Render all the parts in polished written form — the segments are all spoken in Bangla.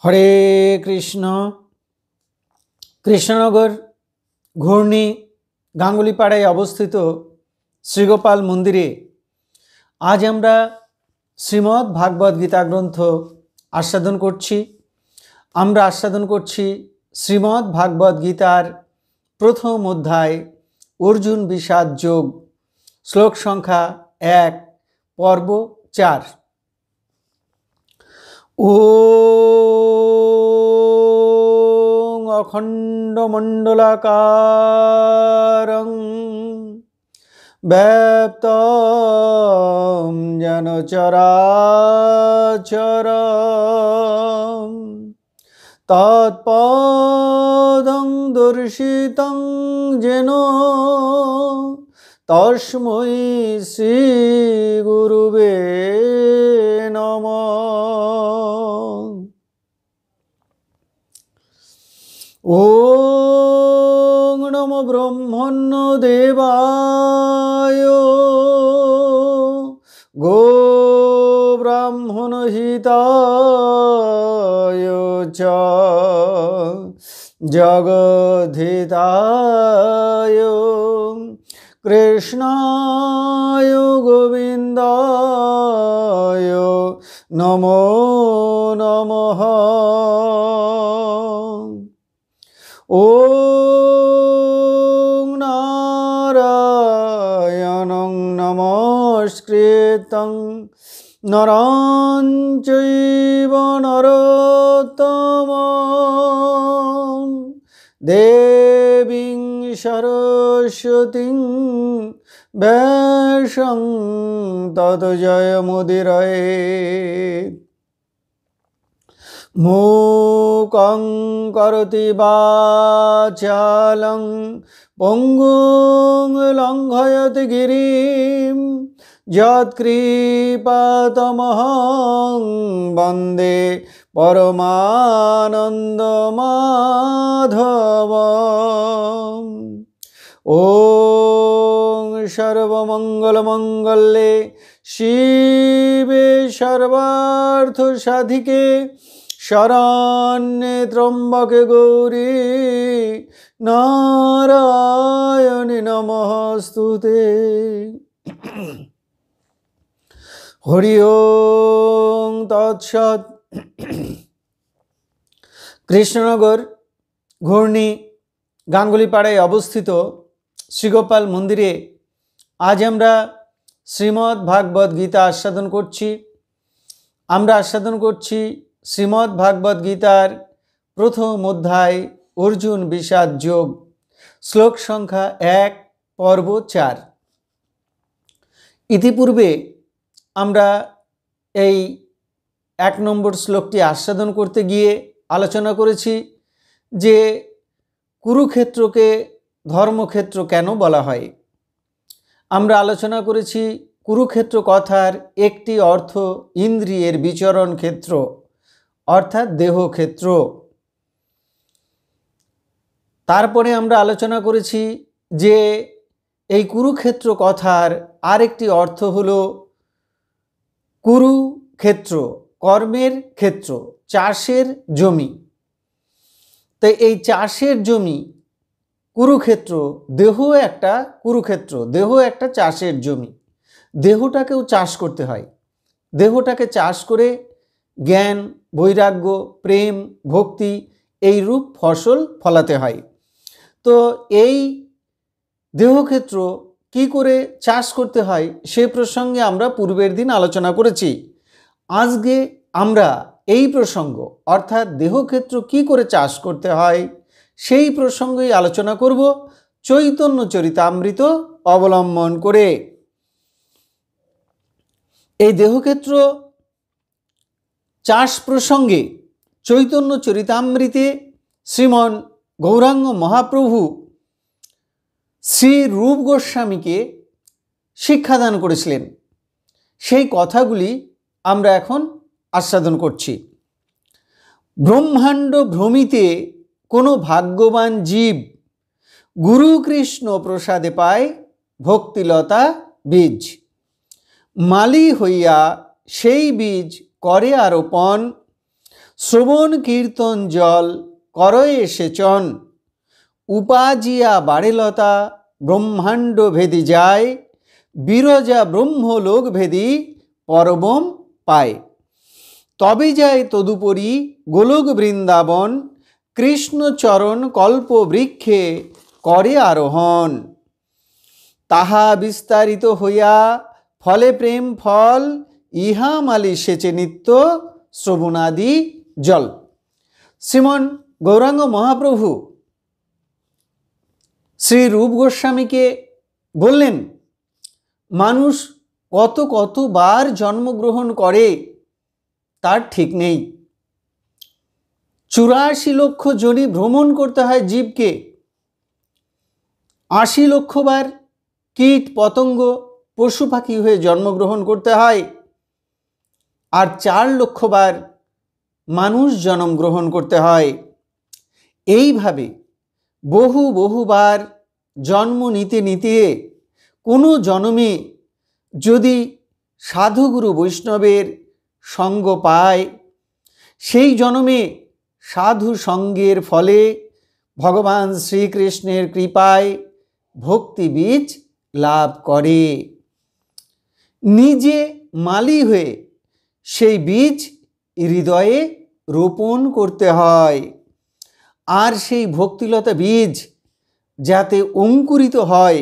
হরে কৃষ্ণ। কৃষ্ণনগর ঘূর্ণি গাঙ্গুলিপাড়ায় অবস্থিত শ্রীগোপাল মন্দিরে আজ আমরা শ্রীমদ্ ভাগবত গীতা গ্রন্থ আস্বাদন করছি। আমরা আস্বাদন করছি শ্রীমদ্ ভাগবত গীতার প্রথম অধ্যায় অর্জুন বিষাদ যোগ, শ্লোক সংখ্যা 1, পর্ব 4। ওং অখণ্ডমণ্ডলাকারং ব্যাপ্তং যেন চরাচরং তৎপদং দর্শিতং যেন তস্मै শ্রী গুরুবে নমঃ। ওং নমো ব্রহ্মণ্য দেবায় গো ব্রাহ্মণ হিতায় চ জগদ্ধিতায় কৃষ্ণায় গোবিন্দায় নমো নমঃ। ওং নারায়ণং নমস্কৃত্যং নরং চৈব নরোত্তমং দেবীং সরস্বতীং ব্যাসং ততো জয়মুদীরয়েৎ। মূকং করোতি বাচালং পঙ্গুং লঙ্ঘয়তি গিরিম যৎকৃপাতমহং বন্দে পরমানন্দমাধবম। ওং সর্বমঙ্গলমঙ্গলে শিবে সর্বার্থসাধিকে শরণ্যে ত্র্যম্বকে গৌরী নারায়ণী নমস্তুতে। হরি ওং তৎসৎ। কৃষ্ণনগর ঘূর্ণি গাঙ্গুলিপাড়ায় অবস্থিত শ্রীগোপাল মন্দিরে আজ আমরা শ্রীমদ্ ভাগবত গীতা আস্বাদন করছি। আমরা আস্বাদন করছি শ্রীমদ্ ভাগবত গীতার প্রথম অধ্যায় অর্জুন বিষাদ যোগ, শ্লোক সংখ্যা 1, পর্ব 4। ইতিপূর্বে আমরা এই 1 নম্বর শ্লোকটি আস্বাদন করতে গিয়ে আলোচনা করেছি যে কুরুক্ষেত্রকে ধর্মক্ষেত্র কেন বলা হয়। আমরা আলোচনা করেছি কুরুক্ষেত্র কথার একটি অর্থ ইন্দ্রিয়ের বিচরণ ক্ষেত্র অর্থাৎ দেহক্ষেত্র। তারপরে আমরা আলোচনা করেছি যে এই কুরুক্ষেত্র কথার আরেকটি অর্থ হলো কুরুক্ষেত্র কর্মের ক্ষেত্র, চাষের জমি। তো এই চাষের জমি কুরুক্ষেত্র, দেহ একটা কুরুক্ষেত্র, দেহ একটা চাষের জমি। দেহটাকেও চাষ করতে হয়। দেহটাকে চাষ করে জ্ঞান, বৈরাগ্য, প্রেম, ভক্তি এই রূপ ফসল ফলাতে হয়। তো এই দেহক্ষেত্র কি করে চাষ করতে হয় সে প্রসঙ্গে আমরা পূর্বের দিন আলোচনা করেছি। আজকে আমরা এই প্রসঙ্গ অর্থাৎ দেহক্ষেত্র কি করে চাষ করতে হয় সেই প্রসঙ্গেই আলোচনা করব চৈতন্য চরিতামৃত অবলম্বন করে। এই দেহক্ষেত্র চাষ প্রসঙ্গে চৈতন্য চরিতামৃতে শ্রীমন গৌরাঙ্গ মহাপ্রভু শ্রী রূপ গোস্বামীকে শিক্ষাদান করেছিলেন। সেই কথাগুলি আমরা এখন আস্বাদন করছি। ব্রহ্মাণ্ড ভ্রমিতে কোনো ভাগ্যবান জীব গুরু কৃষ্ণ প্রসাদে পায় ভক্তিলতা বীজ। মালি হইয়া সেই বীজ করে আরোপণ, শ্রবণ কীর্তন জল করয়ে সেচন, উপাজিয়া বাড়েলতা ব্রহ্মাণ্ড ভেদি যায়, বিরজা ব্রহ্মলোক ভেদি পরবম পায়। তবে যায় তদুপরি গোলক বৃন্দাবন, কৃষ্ণচরণ কল্প বৃক্ষে করে আরোহণ। তাহা বিস্তারিত হইয়া ফলে প্রেম ফল, ইহা মালি সেচে নিত্য শ্রবণাদি জল। শ্রীমন গৌরাঙ্গ মহাপ্রভু শ্রী রূপ গোস্বামীকে বললেন, মানুষ কতবার জন্মগ্রহণ করে তার ঠিক নেই। 84 লক্ষ যোনি ভ্রমণ করতে হয় জীবকে। 80 লক্ষ বার কীট পতঙ্গ পশু পাখি হয়ে জন্মগ্রহণ করতে হয়, আর 4 লক্ষ বার মানুষ জন্ম গ্রহণ করতে হয়। এইভাবে বহুবার জন্ম নিতে নিতে কোনো জন্মে যদি সাধুগুরু বৈষ্ণবের সঙ্গ পায়, সেই জন্মে সাধু সঙ্গের ফলে ভগবান শ্রীকৃষ্ণের কৃপায় ভক্তি বীজ লাভ করে। নিজে মালি হয়ে সেই বীজ হৃদয়ে রোপণ করতে হয়, আর সেই ভক্তিলতা বীজ যাতে অঙ্কুরিত হয়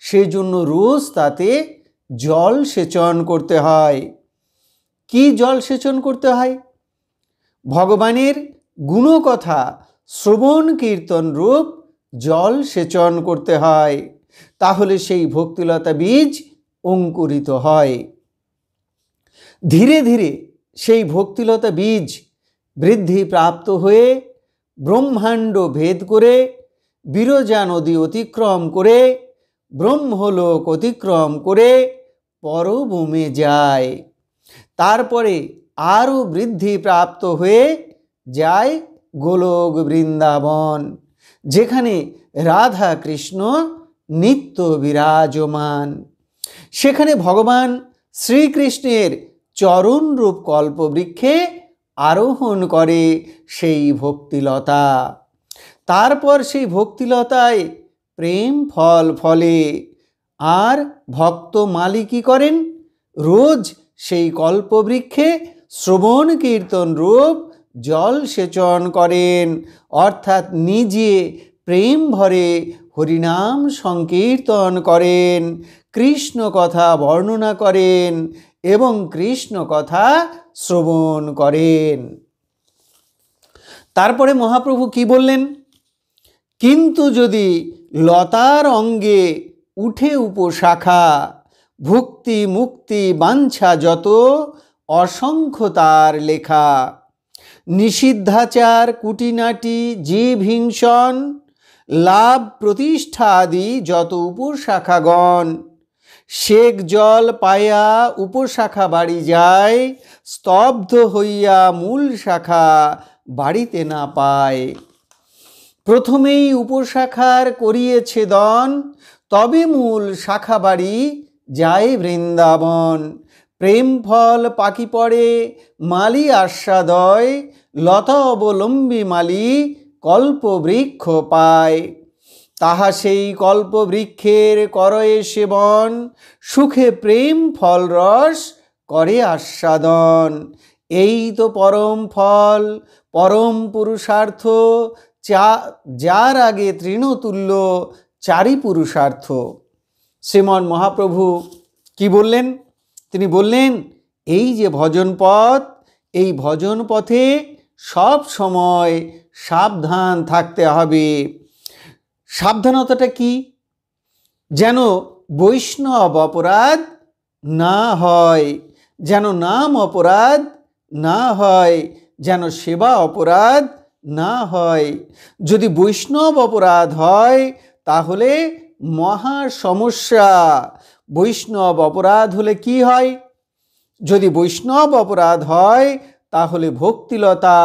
সেজন্য রোজ তাতে জল সেচন করতে হয়। কি জল সেচন করতে হয়? ভগবানের গুণকথা শ্রবণ কীর্তন রূপ জল সেচন করতে হয়, তাহলে সেই ভক্তিলতা বীজ অঙ্কুরিত হয়। ধীরে ধীরে সেই ভক্তিলতা বীজ বৃদ্ধি প্রাপ্ত হয়ে ব্রহ্মাণ্ড ভেদ করে, বিরজা নদী অতিক্রম করে, ব্রহ্মলোক অতিক্রম করে পরভূমে যায়। তারপরে আরও বৃদ্ধি প্রাপ্ত হয়ে যায় গোলক বৃন্দাবন, যেখানে রাধা কৃষ্ণ নিত্য বিরাজমান। সেখানে ভগবান শ্রীকৃষ্ণের চরণ রূপ কল্পবৃক্ষে আরোহণ করে সেই ভক্তিলতা। তারপর সেই ভক্তিলতায় প্রেম ফল ফলে, আর ভক্ত মালি কি করেন? রোজ সেই কল্পবৃক্ষে শ্রবণ কীর্তন রূপ জল সেচন করেন, অর্থাৎ নিজে প্রেম ভরে হরিনাম সংকীর্তন করেন, কৃষ্ণ কথা বর্ণনা করেন এবং কৃষ্ণ কথা শ্রবণ করেন। তারপরে মহাপ্রভু কি বললেন? কিন্তু যদি লতার অঙ্গে উঠে উপশাখা, ভুক্তি মুক্তি বাঞ্ছা যত অসংখ্য তার লেখা, নিষিদ্ধাচার কুটিনাটি জীব হিংসন, লাভ প্রতিষ্ঠা আদি যত উপশাখাগণ, শেখ জল পায়া উপশাখা বাড়ি যায়, স্তব্ধ হইয়া মূল শাখা বাড়িতে না পায়। প্রথমেই উপশাখার করিয়েছে দন, তবে মূল শাখা বাড়ি যায় বৃন্দাবন। প্রেম ফল পাকি পড়ে মালি আস্বাদয়, লতা অবলম্বী মালি কল্পবৃক্ষ পায়। তাহা সেই কল্পবৃক্ষের করয়ে সেবন, সুখে প্রেম ফল রস করে আস্বাদন। এই তো পরম ফল, পরম পুরুষার্থ, যার আগে তৃণতুল্য চারি পুরুষার্থ। শ্রীমন মহাপ্রভু কি বললেন? তিনি বললেন, এই যে ভজন পথ, এই ভজন পথে সব সময় সাবধান থাকতে হবে। সাবধানতাটা কি? যেন বৈষ্ণব অপরাধ না হয়, যেন নাম অপরাধ না হয়, যেন সেবা অপরাধ না হয়। যদি বৈষ্ণব অপরাধ হয় তাহলে মহা সমস্যা। বৈষ্ণব অপরাধ হলে কি হয়? যদি বৈষ্ণব অপরাধ হয় তাহলে ভক্তিলতা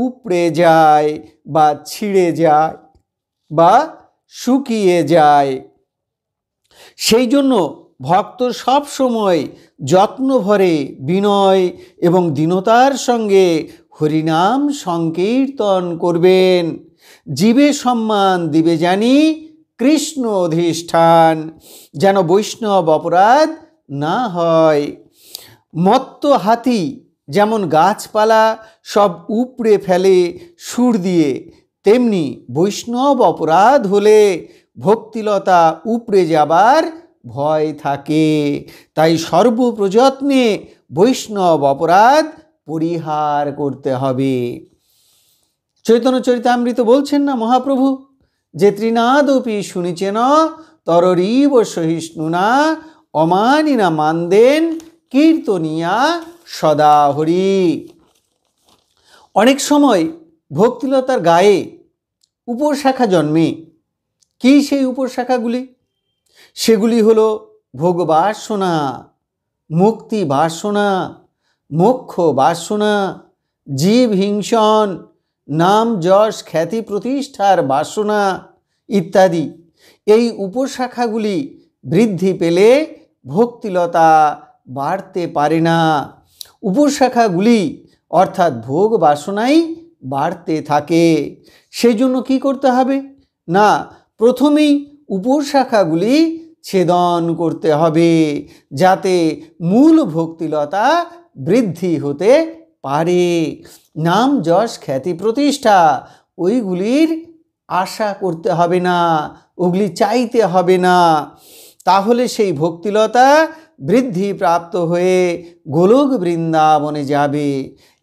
উপড়ে যায় বা ছিঁড়ে যায় বা শুকিয়ে যায়। সেই জন্য ভক্ত সব সময় যত্ন ভরে বিনয় এবং দীনতার সঙ্গে হরিনাম সংকীর্তন করবেন। জীবে সম্মান দিবে জানি কৃষ্ণ অধিষ্ঠান, যেন বৈষ্ণব অপরাধ না হয়। মত্ত হাতি যেমন গাছপালা সব উপড়ে ফেলে সুর দিয়ে, তেমনি বৈষ্ণব অপরাধ হলে ভক্তিলতা উপড়ে যাবার ভয় থাকে। তাই সর্বপ্রযত্নে বৈষ্ণব অপরাধ পরিহার করতে হবে। চৈতন্য চরিতামৃত বলছেন না মহাপ্রভু, যে ত্রিনাদপি শুনিছেন তররীব সহিষ্ণুনা অমানিনা মানদেন কীর্তনিয়া সদা হরি। অনেক সময় ভক্তিলতার গায়ে উপশাখা জন্মে। কি সেই উপশাখাগুলি? সেগুলি হলো ভোগ বাসনা, মুক্তি বাসনা, মোক্ষ বাসনা, জীব হিংসন, নাম যশ খ্যাতি প্রতিষ্ঠার বাসনা ইত্যাদি। এই উপশাখাগুলি বৃদ্ধি পেলে ভক্তিলতা বাড়তে পারে না। উপশাখাগুলি অর্থাৎ ভোগ বাসনাই বাড়তে থাকে। সেই জন্য কী করতে হবে না, প্রথমেই উপশাখাগুলি ছেদন করতে হবে, যাতে মূল ভক্তিলতা বৃদ্ধি হতে পারে। নাম যশ খ্যাতি প্রতিষ্ঠা ওইগুলির আশা করতে হবে না, ওগুলি চাইতে হবে না। তাহলে সেই ভক্তিলতা বৃদ্ধি প্রাপ্ত হয়ে গোলক বৃন্দাবনে যাবে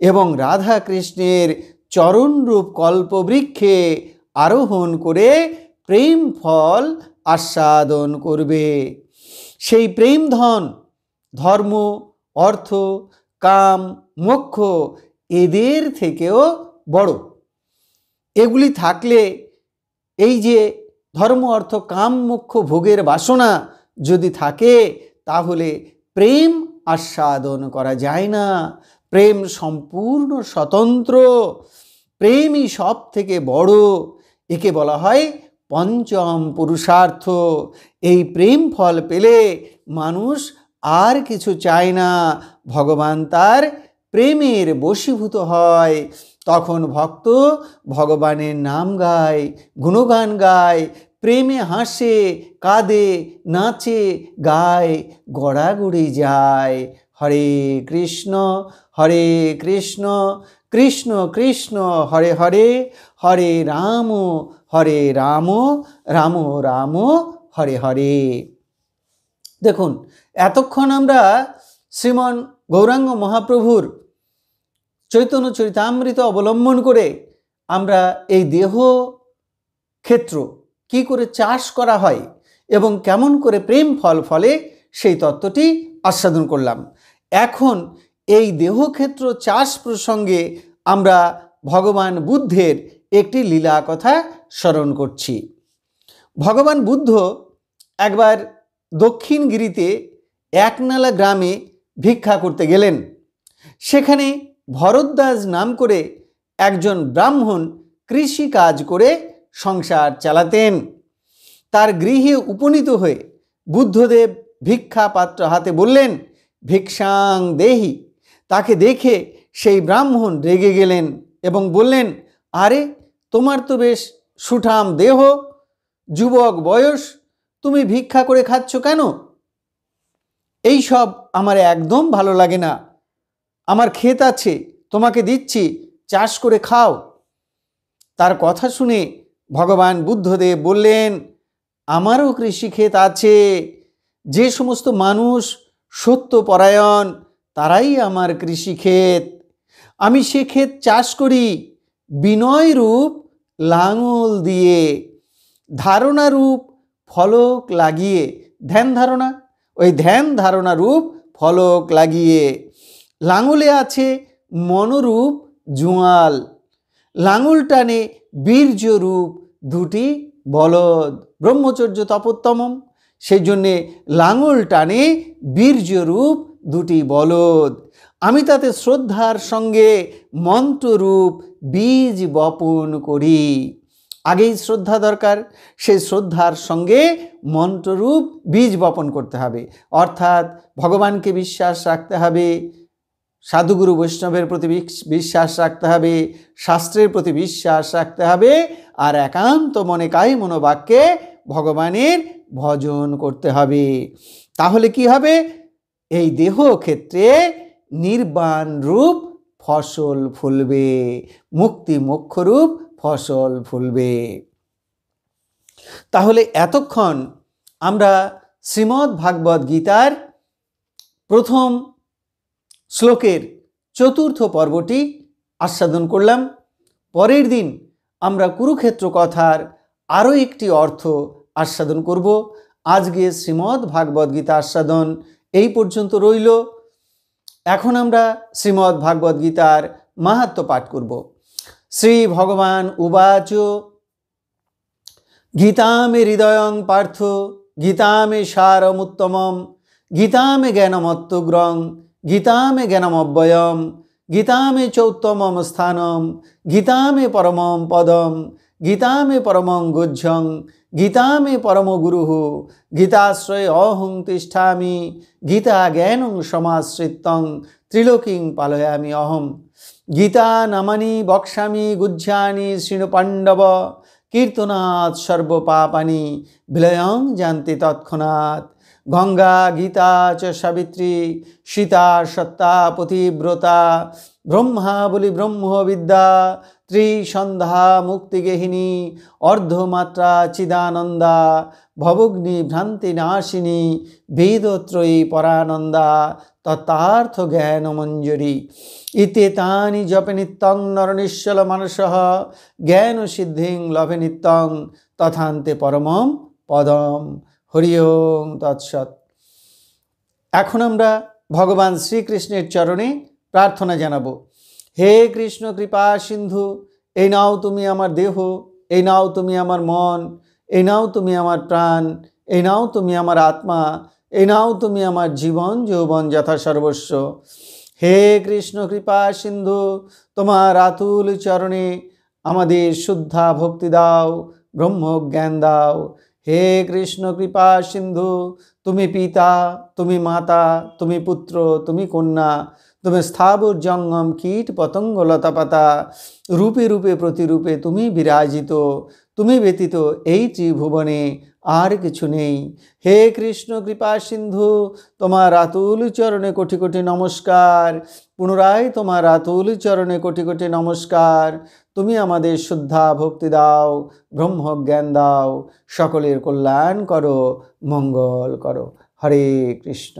এবং রাধা কৃষ্ণের চরণরূপ কল্পবৃক্ষে আরোহণ করে প্রেম ফল আস্বাদন করবে। সেই প্রেম ধন ধর্ম, অর্থ, কাম, মোক্ষ এদের থেকেও বড়। এগুলি থাকলে এই যে ধর্ম, অর্থ, কাম, মোক্ষ ভোগের বাসনা যদি থাকে, তাহলে প্রেম আস্বাদন করা যায় না। প্রেম সম্পূর্ণ স্বতন্ত্র, প্রেমই সব থেকে বড়। একে বলা হয় পঞ্চম পুরুষার্থ। এই প্রেম ফল পেলে মানুষ আর কিছু চায় না, ভগবান তার প্রেমের বশীভূত হয়। তখন ভক্ত ভগবানের নাম গায়, গুণগান গায়, প্রেমে হাসে, কাঁদে, নাচে, গায়, গড়াগড়ি যায়। হরে কৃষ্ণ কৃষ্ণ কৃষ্ণ হরে হরে, হরে রাম রাম রাম হরে হরে। দেখুন, এতক্ষণ আমরা শ্রীমন গৌরাঙ্গ মহাপ্রভুর চৈতন্য চরিতামৃত অবলম্বন করে আমরা এই দেহ ক্ষেত্র কি করে চাষ করা হয় এবং কেমন করে প্রেম ফল ফলে সেই তত্ত্বটি আস্বাদন করলাম। এখন এই দেহক্ষেত্র চাষ প্রসঙ্গে আমরা ভগবান বুদ্ধের একটি লীলা কথা স্মরণ করছি। ভগবান বুদ্ধ একবার দক্ষিণগিরিতে একনালা গ্রামে ভিক্ষা করতে গেলেন। সেখানে ভরদ্বাজ নাম করে একজন ব্রাহ্মণ কৃষি কাজ করে সংসার চালাতেন। তার গৃহে উপনীত হয়ে বুদ্ধদেব ভিক্ষা পাত্র হাতে বললেন, ভিক্ষাং দেহি। তাকে দেখে সেই ব্রাহ্মণ রেগে গেলেন এবং বললেন, আরে তোমার তো বেশ সুঠাম দেহ, যুবক বয়স, তুমি ভিক্ষা করে খাচ্ছ কেন? এই সব আমার একদম ভালো লাগে না। আমার ক্ষেত আছে, তোমাকে দিচ্ছি, চাষ করে খাও। তার কথা শুনে ভগবান বুদ্ধদেব বললেন, আমারও কৃষিক্ষেত আছে। যে সমস্ত মানুষ সত্যপরায়ণ তারাই আমার কৃষিক্ষেত। আমি সে ক্ষেত চাষ করি বিনয় রূপ লাঙল দিয়ে, ধারণা রূপ ফলক লাগিয়ে, ধ্যান ধারণা, ওই ধ্যান ধারণা রূপ ফলক লাগিয়ে। লাঙলে আছে মনোরূপ জোয়াল, লাঙল টানে বীর্য রূপ দুটি বলদ, ব্রহ্মচর্য তপোত্তমম। সেই জন্যে লাঙল টানে বীর্য রূপ দুটি বলদ। আমি তাতে শ্রদ্ধার সঙ্গে মন্ত্ররূপ বীজ বপন করি। আগেই শ্রদ্ধা দরকার, সেই শ্রদ্ধার সঙ্গে মন্ত্ররূপ বীজ বপন করতে হবে। অর্থাৎ ভগবানকে বিশ্বাস রাখতে হবে, সাধুগুরু বৈষ্ণবের প্রতি বিশ্বাস রাখতে হবে, শাস্ত্রের প্রতি বিশ্বাস রাখতে হবে, আর একান্ত মনে কায় মনোবাক্যে ভগবানের ভজন করতে হবে। তাহলে কি হবে? এই দেহ ক্ষেত্রে নির্বাণ রূপ ফসল ফুলবে, মুক্তি মোক্ষরূপ ফসল ফুলবে। তাহলে এতক্ষণ আমরা শ্রীমদ্ ভাগবত গীতার প্রথম শ্লোকের চতুর্থ পর্বটি আস্বাদন করলাম। পরের দিন আমরা কুরুক্ষেত্র কথার আরও একটি অর্থ আস্বাদন করব। আজকে শ্রীমদ্ ভাগবত গীতা আস্বাদন এই পর্যন্ত রইল। এখন আমরা শ্রীমদ্ ভাগবত গীতার মাহাত্ম্য পাঠ করব। শ্রী ভগবান উবাচ গীতামে হৃদয়ং পার্থ গীতামে সারমুত্তমম গীতামে জ্ঞানমত্তগ্রং গীতামে জ্ঞানমব্যয়ম গীতামে চৌত্তমম স্থানম গীতামে পরমম পদম গীতামে পরমং গুহ্যং গীতামে পরম গুরুঃ গীতাশ্রয়ে অহং তিষ্ঠামি গীতা জ্ঞানং সমাশ্রিত্যং ত্রিলোকিং পালয়ামি অহম গীতা নামানি বক্ষ্যামি গুহ্যানি শৃণু পাণ্ডব কীর্তনাৎ সর্বপাপানি বিলয়ং জানতি তৎক্ষণাৎ গঙ্গা গীতা চ সাবিত্রী সীতা সত্তা পতিব্রতা ব্রহ্মা বলি ব্রহ্মবিদ্যা ত্রিসন্ধ্যা মুক্তিগেহিনী অর্ধমাত্রা চিদানন্দা ভবগ্নি ভ্রান্তি নাশিনী বেদত্রয়ী পরানন্দা তত্তার্থ জ্ঞানমঞ্জরি ইত্যেতানি জপে নিত্যং নরনিশ্চল মানসঃ জ্ঞান সিদ্ধিং লভে নিত্যং তথান্তে পরমম পদম। হরি ওম তৎসৎ। এখন আমরা ভগবান শ্রীকৃষ্ণের চরণে প্রার্থনা জানাবো। হে কৃষ্ণ কৃপা সিন্ধু, এই নাও তুমি আমার দেহ, এই নাও তুমি আমার মন, এই নাও তুমি আমার প্রাণ, এই নাও তুমি আমার আত্মা, এই নাও তুমি আমার জীবন যৌবন যথা সর্বস্ব। হে কৃষ্ণ কৃপা সিন্ধু, তোমার আতুল চরণে আমাদের শুদ্ধা ভক্তি দাও, ব্রহ্মজ্ঞান দাও। হে কৃষ্ণ কৃপা সিন্ধু, তুমি পিতা, তুমি মাতা, তুমি পুত্র, তুমি কন্যা, তুমি স্থাবর জঙ্গম কীট পতঙ্গ লতাপাতা, রূপে রূপে প্রতিরূপে তুমি বিরাজিত। তুমি ব্যতীত এই ত্রিভুবনে আর কিছু নেই। হে কৃষ্ণ কৃপা সিন্ধু, তোমার আতুল চরণে কোটি কোটি নমস্কার। পুনরায় তোমার আতুল চরণে কোটি কোটি নমস্কার। তুমি আমাদের শুদ্ধা ভক্তি দাও, ব্রহ্মজ্ঞান দাও, সকলের কল্যাণ করো, মঙ্গল করো। হরে কৃষ্ণ।